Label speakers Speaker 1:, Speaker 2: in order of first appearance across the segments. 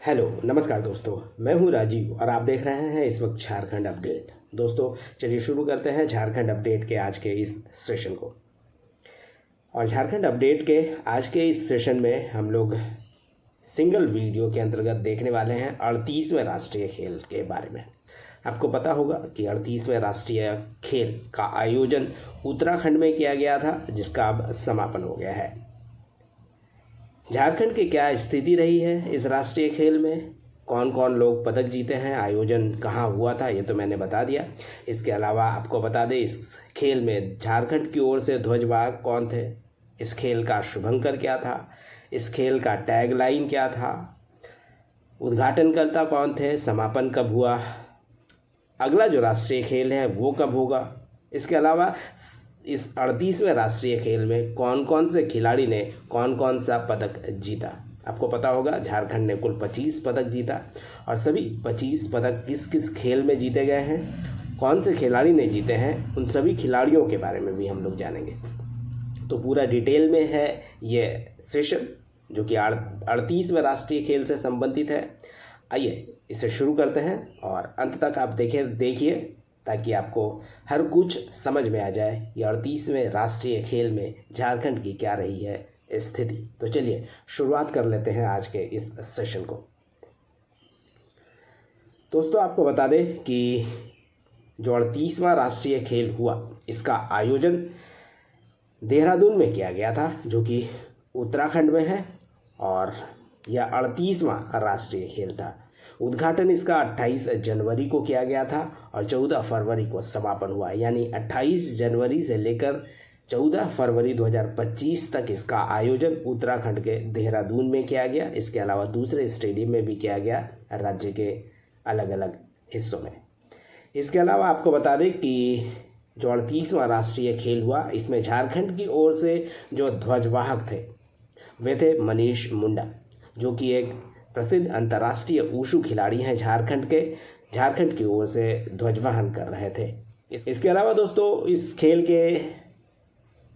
Speaker 1: Hello नमस्कार दोस्तों, मैं हूं राजीव और आप देख रहे हैं इस वक्त झारखंड अपडेट। दोस्तों चलिए शुरू करते हैं झारखंड अपडेट के आज के इस सेशन को। और झारखंड अपडेट के आज के इस सेशन में हम लोग सिंगल वीडियो के अंतर्गत देखने वाले हैं 38वें राष्ट्रीय खेल के बारे में। आपको पता होगा कि 38वें राष्ट्रीय खेल का आयोजन उत्तराखंड में किया गया था, जिसका अब समापन हो गया है। झारखंड की क्या स्थिति रही है इस राष्ट्रीय खेल में, कौन कौन लोग पदक जीते हैं, आयोजन कहाँ हुआ था, ये तो मैंने बता दिया। इसके अलावा आपको बता दें इस खेल में झारखंड की ओर से ध्वजवाहक कौन थे, इस खेल का शुभंकर क्या था, इस खेल का टैगलाइन क्या था, उद्घाटनकर्ता कौन थे, समापन कब हुआ, अगला जो राष्ट्रीय खेल है वो कब होगा। इसके अलावा इस 38वें राष्ट्रीय खेल में कौन कौन से खिलाड़ी ने कौन कौन सा पदक जीता। आपको पता होगा झारखंड ने कुल 25 पदक जीता और सभी 25 पदक किस किस खेल में जीते गए हैं, कौन से खिलाड़ी ने जीते हैं, उन सभी खिलाड़ियों के बारे में भी हम लोग जानेंगे। तो पूरा डिटेल में है ये सेशन जो कि 38वें राष्ट्रीय खेल से संबंधित है। आइए इसे शुरू करते हैं और अंत तक आप देखिए ताकि आपको हर कुछ समझ में आ जाए ये 38वें राष्ट्रीय खेल में झारखंड की क्या रही है स्थिति। तो चलिए शुरुआत कर लेते हैं आज के इस सेशन को। दोस्तों आपको बता दें कि जो 38वां राष्ट्रीय खेल हुआ इसका आयोजन देहरादून में किया गया था, जो कि उत्तराखंड में है, और यह 38वां राष्ट्रीय खेल था। उद्घाटन इसका 28 जनवरी को किया गया था और 14 फरवरी को समापन हुआ, यानी 28 जनवरी से लेकर 14 फरवरी 2025 तक इसका आयोजन उत्तराखंड के देहरादून में किया गया। इसके अलावा दूसरे स्टेडियम में भी किया गया राज्य के अलग अलग हिस्सों में। इसके अलावा आपको बता दें कि जो 38वां राष्ट्रीय खेल हुआ इसमें झारखंड की ओर से जो ध्वजवाहक थे वे थे मनीष मुंडा, जो कि एक प्रसिद्ध अंतर्राष्ट्रीय ऊशु खिलाड़ी हैं झारखंड की ओर से ध्वजवहन कर रहे थे। इसके अलावा दोस्तों इस खेल के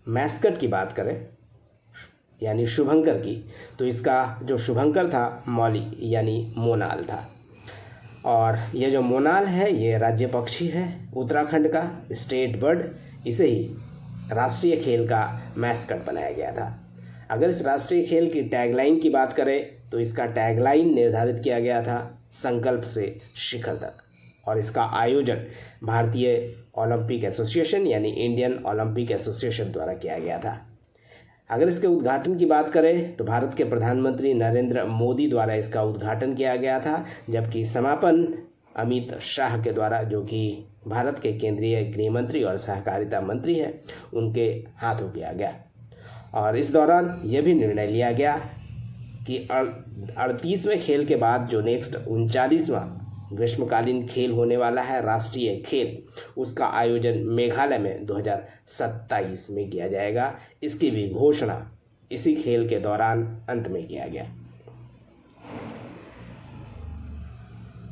Speaker 1: मैस्कट की बात करें यानी शुभंकर की, तो इसका जो शुभंकर था मौली यानी मोनाल था। और ये जो मोनाल है ये राज्य पक्षी है उत्तराखंड का, स्टेट बर्ड, इसे ही राष्ट्रीय खेल का मैस्कट बनाया गया था। अगर इस राष्ट्रीय खेल की टैगलाइन की बात करें तो इसका टैगलाइन निर्धारित किया गया था संकल्प से शिखर तक, और इसका आयोजन भारतीय ओलंपिक एसोसिएशन यानी इंडियन ओलंपिक एसोसिएशन द्वारा किया गया था। अगर इसके उद्घाटन की बात करें तो भारत के प्रधानमंत्री नरेंद्र मोदी द्वारा इसका उद्घाटन किया गया था, जबकि समापन अमित शाह के द्वारा, जो कि भारत के केंद्रीय गृह मंत्री और सहकारिता मंत्री हैं, उनके हाथों किया गया। और इस दौरान यह भी निर्णय लिया गया कि 38वें खेल के बाद जो नेक्स्ट 39वां ग्रीष्मकालीन खेल होने वाला है राष्ट्रीय खेल, उसका आयोजन मेघालय में 2027 में किया जाएगा। इसकी भी घोषणा इसी खेल के दौरान अंत में किया गया।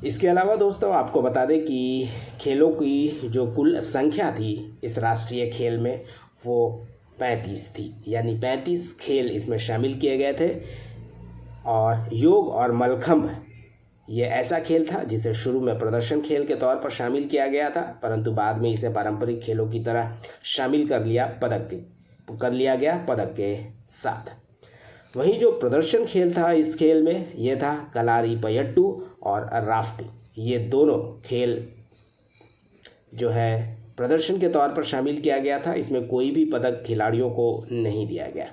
Speaker 1: इसके अलावा दोस्तों आपको बता दें कि खेलों की जो कुल संख्या थी इस राष्ट्रीय खेल में वो 35 थी, यानी 35 खेल इसमें शामिल किए गए थे। और योग और मलखंभ ये ऐसा खेल था जिसे शुरू में प्रदर्शन खेल के तौर पर शामिल किया गया था, परंतु बाद में इसे पारंपरिक खेलों की तरह शामिल कर लिया गया पदक के साथ। वहीं जो प्रदर्शन खेल था इस खेल में ये था कलारीपयट्टू और राफ्टिंग। ये दोनों खेल जो है प्रदर्शन के तौर पर शामिल किया गया था, इसमें कोई भी पदक खिलाड़ियों को नहीं दिया गया।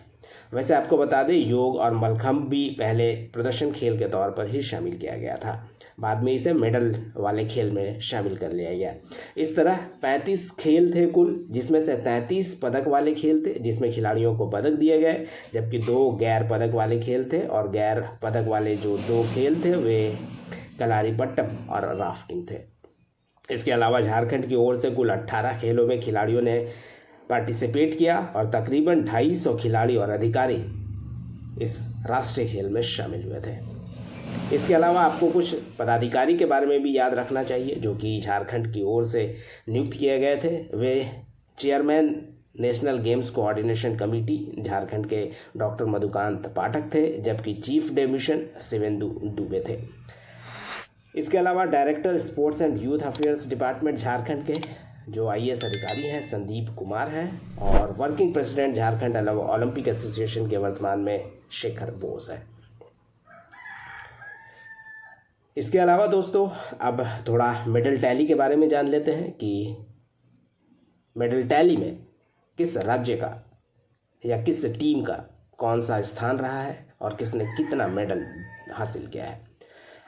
Speaker 1: वैसे आपको बता दें योग और मलखंभ भी पहले प्रदर्शन खेल के तौर पर ही शामिल किया गया था, बाद में इसे मेडल वाले खेल में शामिल कर लिया गया। इस तरह 35 खेल थे कुल, जिसमें से 33 पदक वाले खेल थे जिसमें खिलाड़ियों को पदक दिए गए, जबकि 2 गैर पदक वाले खेल थे। और गैर पदक वाले जो 2 खेल थे वे कलारीपट्टम और राफ्टिंग थे। इसके अलावा झारखंड की ओर से कुल 18 खेलों में खिलाड़ियों ने पार्टिसिपेट किया और तकरीबन 250 खिलाड़ी और अधिकारी इस राष्ट्रीय खेल में शामिल हुए थे। इसके अलावा आपको कुछ पदाधिकारी के बारे में भी याद रखना चाहिए जो कि झारखंड की ओर से नियुक्त किए गए थे। वे chairman national games coordination committee Jharkhand के डॉक्टर मधुकांत पाठक थे, जबकि chief de mission Shivendu Dubey थे। इसके अलावा director sports and youth affairs department Jharkhand के जो IAS अधिकारी हैं संदीप कुमार हैं, और working president Jharkhand Olympic association के वर्तमान में शेखर बोस है। इसके अलावा दोस्तों अब थोड़ा मेडल टैली के बारे में जान लेते हैं कि मेडल टैली में किस राज्य का या किस टीम का कौन सा स्थान रहा है और किसने कितना मेडल हासिल किया है।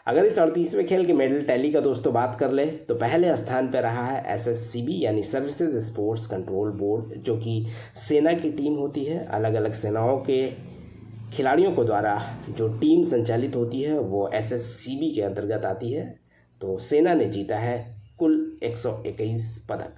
Speaker 1: अगर इस 38वें खेल के मेडल टैली का दोस्तों बात कर ले तो पहले स्थान पर रहा है SSCB यानी सर्विसेज स्पोर्ट्स कंट्रोल बोर्ड, जो कि सेना की टीम होती है। अलग अलग सेनाओं के खिलाड़ियों को द्वारा जो टीम संचालित होती है वो SSCB के अंतर्गत आती है। तो सेना ने जीता है कुल 121 पदक।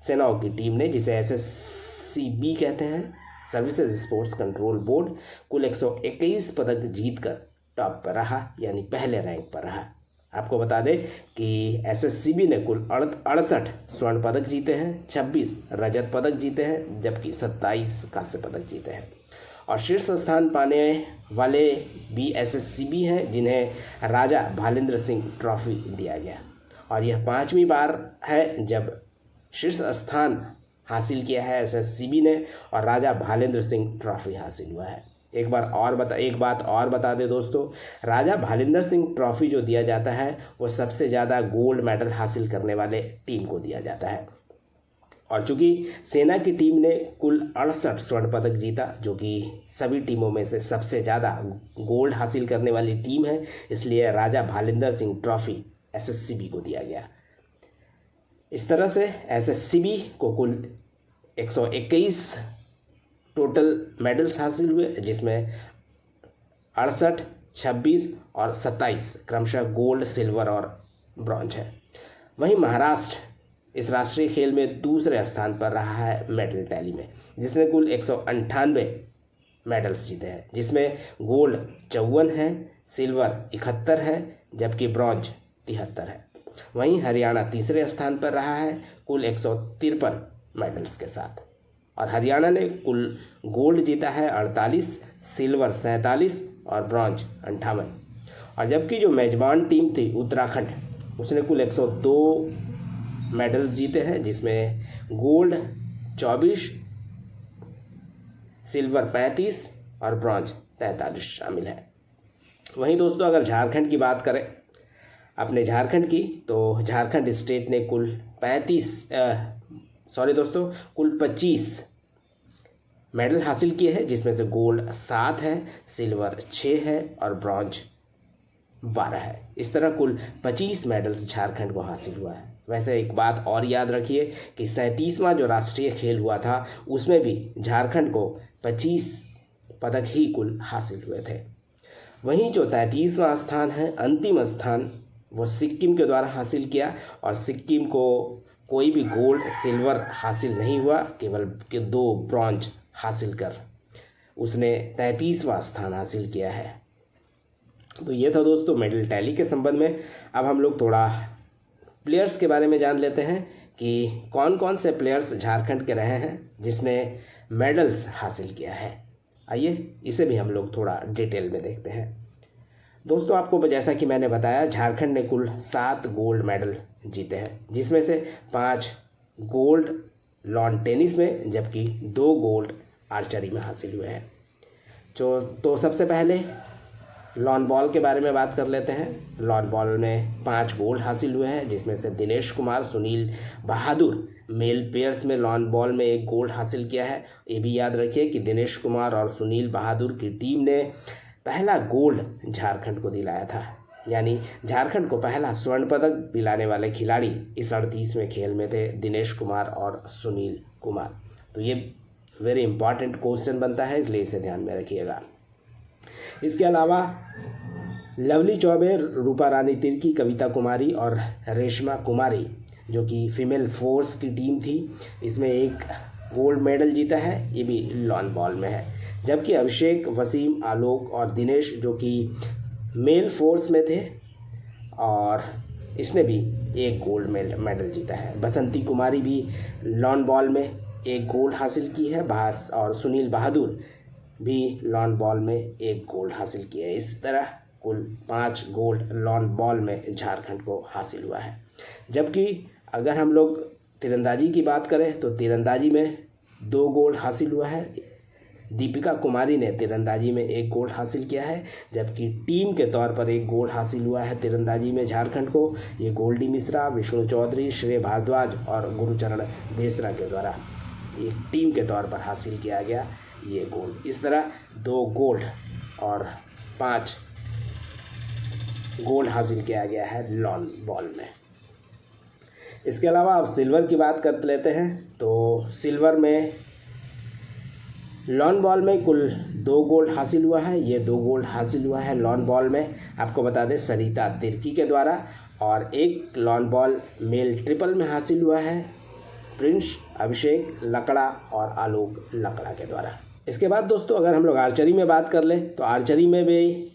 Speaker 1: सेनाओं की टीम ने, जिसे SSCB कहते हैं, सर्विसेज स्पोर्ट्स कंट्रोल बोर्ड, कुल 121 पदक जीतकर टॉप पर रहा, यानी पहले रैंक पर रहा। आपको बता दें कि SSCB ने कुल 68 स्वर्ण पदक जीते हैं, 26 रजत पदक जीते हैं, जबकि 27 कांस्य पदक जीते हैं। और शीर्ष स्थान पाने वाले भी SSCB हैं, जिन्हें राजा भालेंद्र सिंह ट्रॉफी दिया गया। और यह 5वीं बार है जब शीर्ष स्थान हासिल किया है SSCB ने और राजा भालेंद्र सिंह ट्रॉफी हासिल हुआ है। एक बात और बता दें दोस्तों, राजा भालेंद्र सिंह ट्रॉफी जो दिया जाता है वो सबसे ज़्यादा गोल्ड मेडल हासिल करने वाले टीम को दिया जाता है। और चूंकि सेना की टीम ने कुल 68 स्वर्ण पदक जीता, जो कि सभी टीमों में से सबसे ज़्यादा गोल्ड हासिल करने वाली टीम है, इसलिए राजा भालेंद्र सिंह ट्रॉफी SSCB को दिया गया। इस तरह से SSCB को कुल 121 टोटल मेडल्स हासिल हुए, जिसमें 68, 26 और 27 क्रमशः गोल्ड, सिल्वर और ब्रॉन्ज है। वहीं महाराष्ट्र इस राष्ट्रीय खेल में दूसरे स्थान पर रहा है मेडल टैली में, जिसने कुल 198 मेडल्स जीते हैं, जिसमें गोल्ड 54 है, सिल्वर 71 है, जबकि ब्रॉन्ज 73 है। वहीं हरियाणा तीसरे स्थान पर रहा है कुल 153 मेडल्स के साथ, और हरियाणा ने कुल गोल्ड जीता है 48, सिल्वर 47 और ब्रॉन्ज 58। और जबकि जो मेजबान टीम थी उत्तराखंड, उसने कुल 102 मेडल्स जीते हैं, जिसमें गोल्ड 24, सिल्वर 35 और ब्रॉन्ज 43 शामिल है। वहीं दोस्तों अगर झारखंड की बात करें, अपने झारखंड की, तो झारखंड स्टेट ने कुल 25 मेडल हासिल किए हैं, जिसमें से गोल्ड 7 है, सिल्वर 6 है और ब्रॉन्ज 12 है। इस तरह कुल 25 मेडल्स झारखंड को हासिल हुआ है। वैसे एक बात और याद रखिए कि 37वां जो राष्ट्रीय खेल हुआ था उसमें भी झारखंड को 25 पदक ही कुल हासिल हुए थे। वहीं जो 33वां स्थान है, अंतिम स्थान, वो सिक्किम के द्वारा हासिल किया, और सिक्किम को कोई भी गोल्ड, सिल्वर हासिल नहीं हुआ, केवल 2 ब्रॉन्ज हासिल कर उसने 33वां स्थान हासिल किया है। तो ये था दोस्तों मेडल टैली के संबंध में। अब हम लोग थोड़ा प्लेयर्स के बारे में जान लेते हैं कि कौन कौन से प्लेयर्स झारखंड के रहे हैं जिसने मेडल्स हासिल किया है। आइए इसे भी हम लोग थोड़ा डिटेल में देखते हैं। दोस्तों आपको जैसा कि मैंने बताया, झारखंड ने कुल 7 गोल्ड मेडल जीते हैं, जिसमें से 5 गोल्ड लॉन टेनिस में, जबकि 2 गोल्ड आर्चरी में हासिल हुए हैं। तो सबसे पहले लॉन बॉल के बारे में बात कर लेते हैं। लॉन बॉल में 5 गोल्ड हासिल हुए हैं, जिसमें से दिनेश कुमार, सुनील बहादुर मेल पेयर्स में लॉन बॉल में 1 गोल्ड हासिल किया है। ये भी याद रखिए कि दिनेश कुमार और सुनील बहादुर की टीम ने पहला गोल्ड झारखंड को दिलाया था, यानी झारखंड को पहला स्वर्ण पदक दिलाने वाले खिलाड़ी इस 38वें खेल में थे दिनेश कुमार और सुनील कुमार। तो ये वेरी इंपॉर्टेंट क्वेश्चन बनता है, इसलिए इसे ध्यान में रखिएगा। इसके अलावा लवली चौबे, रूपा रानी तिर्की, कविता कुमारी और रेशमा कुमारी, जो कि फीमेल फोर्स की टीम थी, इसमें 1 गोल्ड मेडल जीता है, ये भी लॉन बॉल में है। जबकि अभिषेक, वसीम, आलोक और दिनेश, जो कि मेल फोर्स में थे, और इसने भी 1 गोल्ड मेडल जीता है। बसंती कुमारी भी लॉन बॉल में एक गोल्ड हासिल की है और सुनील बहादुर भी लॉन बॉल में एक गोल्ड हासिल किया है। इस तरह कुल 5 गोल्ड लॉन बॉल में झारखंड को हासिल हुआ है। जबकि अगर हम लोग तीरंदाजी की बात करें तो तीरंदाजी में 2 गोल्ड हासिल हुआ है। दीपिका कुमारी ने तीरंदाजी में 1 गोल्ड हासिल किया है, जबकि टीम के तौर पर 1 गोल्ड हासिल हुआ है तीरंदाजी में झारखंड को। ये गोल्डी मिश्रा, विष्णु चौधरी, श्रेय भारद्वाज और गुरुचरण बेसरा के द्वारा एक टीम के तौर पर हासिल किया गया ये गोल्ड। इस तरह 2 गोल्ड और 5 गोल्ड हासिल किया गया है लॉन बॉल में। इसके अलावा अब सिल्वर की बात कर लेते हैं। तो सिल्वर में लॉन बॉल में कुल 2 गोल्ड हासिल हुआ है। ये 2 गोल्ड हासिल हुआ है लॉन बॉल में, आपको बता दें, सरिता तिर्की के द्वारा। और एक लॉन बॉल मेल ट्रिपल में हासिल हुआ है प्रिंस अभिषेक लकड़ा और आलोक लकड़ा के द्वारा। इसके बाद दोस्तों अगर हम लोग आर्चरी में बात कर लें तो आर्चरी में भी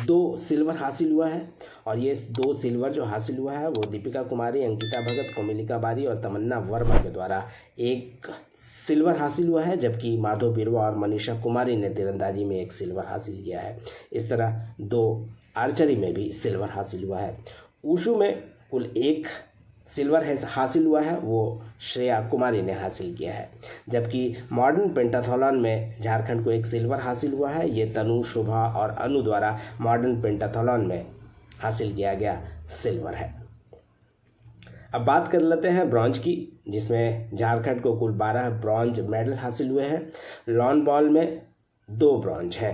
Speaker 1: 2 सिल्वर हासिल हुआ है। और ये 2 सिल्वर जो हासिल हुआ है वो दीपिका कुमारी, अंकिता भगत, कोमिलिका बारी और तमन्ना वर्मा के द्वारा एक सिल्वर हासिल हुआ है। जबकि माधव बिरवा और मनीषा कुमारी ने तीरंदाजी में 1 सिल्वर हासिल किया है। इस तरह 2 आर्चरी में भी सिल्वर हासिल हुआ है। ऊशु में कुल 1 सिल्वर हासिल हुआ है, वो श्रेया कुमारी ने हासिल किया है। जबकि मॉडर्न पेंटाथलॉन में झारखंड को 1 सिल्वर हासिल हुआ है। ये तनु, शुभा और अनु द्वारा मॉडर्न पेंटाथलॉन में हासिल किया गया सिल्वर है। अब बात कर लेते हैं ब्रॉन्ज की, जिसमें झारखंड को कुल 12 ब्रॉन्ज मेडल हासिल हुए हैं। लॉन बॉल में 2 ब्रॉन्ज है।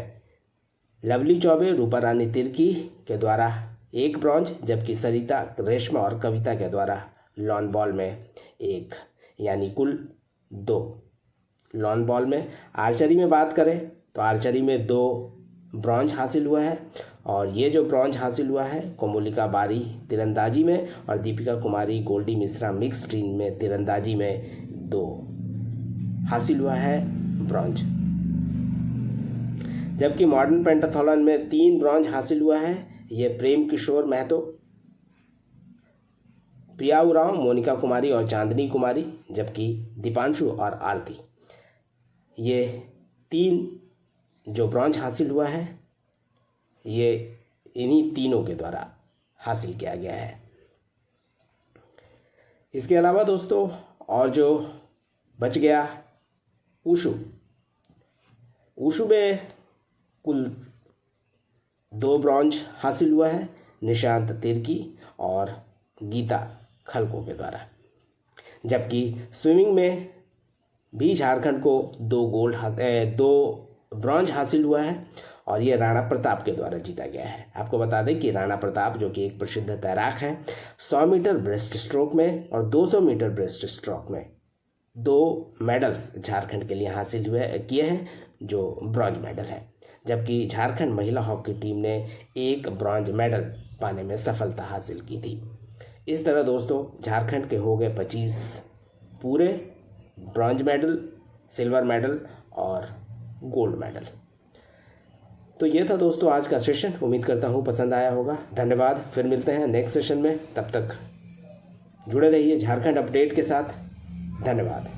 Speaker 1: लवली चौबे, रूपा रानी तिर्की के द्वारा 1 ब्रॉन्ज, जबकि सरिता, रेशमा और कविता के द्वारा लॉन बॉल में 1, यानी कुल 2 लॉन बॉल में। आर्चरी में बात करें तो आर्चरी में 2 ब्रॉन्ज हासिल हुआ है। और ये जो ब्रॉन्ज हासिल हुआ है कोमोलिका बारी तीरंदाजी में और दीपिका कुमारी, गोल्डी मिश्रा मिक्स टीम में तीरंदाजी में 2 हासिल हुआ है ब्रॉन्ज। जबकि मॉडर्न पेंटाथलॉन में 3 ब्रॉन्ज हासिल हुआ है। ये प्रेम किशोर महतो, प्रिया उरांव, मोनिका कुमारी और चांदनी कुमारी, जबकि दीपांशु और आरती, ये 3 जो ब्रॉन्ज हासिल हुआ है ये इन्हीं तीनों के द्वारा हासिल किया गया है। इसके अलावा दोस्तों और जो बच गया ऊशु में कुल 2 ब्रॉन्ज हासिल हुआ है, निशांत तिर्की और गीता खलको के द्वारा। जबकि स्विमिंग में भी झारखंड को 2 ब्रॉन्ज हासिल हुआ है और ये राणा प्रताप के द्वारा जीता गया है। आपको बता दें कि राणा प्रताप जो कि एक प्रसिद्ध तैराक हैं, 100 मीटर ब्रेस्ट स्ट्रोक में और 200 मीटर ब्रेस्ट स्ट्रोक में 2 मेडल्स झारखंड के लिए हासिल किए हैं, जो ब्रॉन्ज मेडल है। जबकि झारखंड महिला हॉकी टीम ने 1 ब्रॉन्ज मेडल पाने में सफलता हासिल की थी। इस तरह दोस्तों झारखंड के हो गए 25 पूरे ब्रॉन्ज मेडल, सिल्वर मेडल और गोल्ड मेडल। तो ये था दोस्तों आज का सेशन। उम्मीद करता हूँ पसंद आया होगा। धन्यवाद। फिर मिलते हैं नेक्स्ट सेशन में। तब तक जुड़े रहिए झारखंड अपडेट के साथ। धन्यवाद।